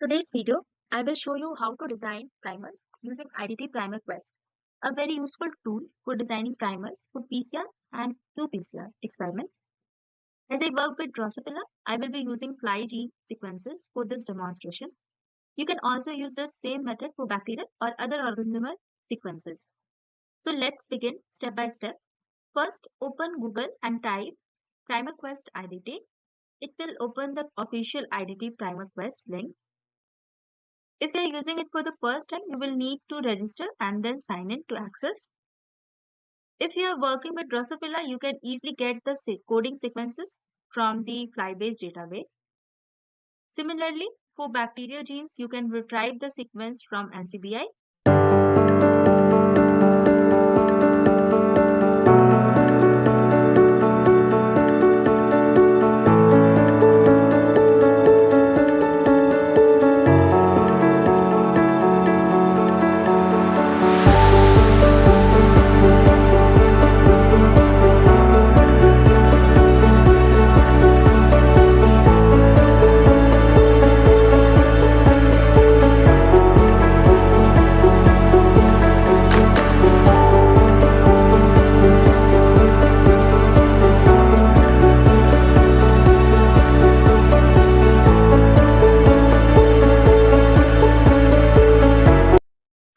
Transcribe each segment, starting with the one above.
Today's video, I will show you how to design primers using IDT PrimerQuest, a very useful tool for designing primers for PCR and qPCR experiments. As I work with Drosophila, I will be using FlyGene sequences for this demonstration. You can also use the same method for bacterial or other organismal sequences. So let's begin step by step. First, open Google and type PrimerQuest IDT. It will open the official IDT PrimerQuest link. If you are using it for the first time, you will need to register and then sign in to access. If you are working with Drosophila, you can easily get the coding sequences from the FlyBase database. Similarly, for bacterial genes, you can retrieve the sequence from NCBI.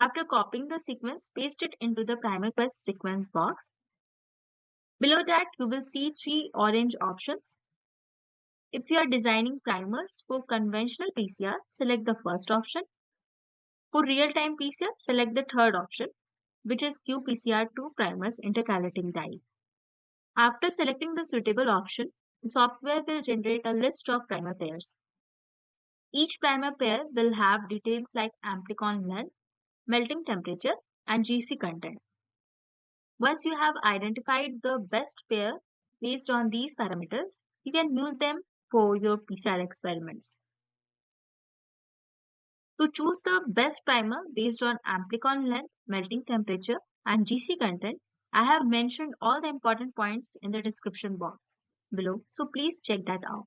After copying the sequence, paste it into the PrimerQuest sequence box. Below that, you will see three orange options. If you are designing primers for conventional PCR, select the first option. For real-time PCR, select the third option, which is qPCR2 primers intercalating dye. After selecting the suitable option, the software will generate a list of primer pairs. Each primer pair will have details like Amplicon length, melting temperature, and GC content. Once you have identified the best pair based on these parameters, you can use them for your PCR experiments. To choose the best primer based on Amplicon length, melting temperature, and GC content, I have mentioned all the important points in the description box below, so please check that out.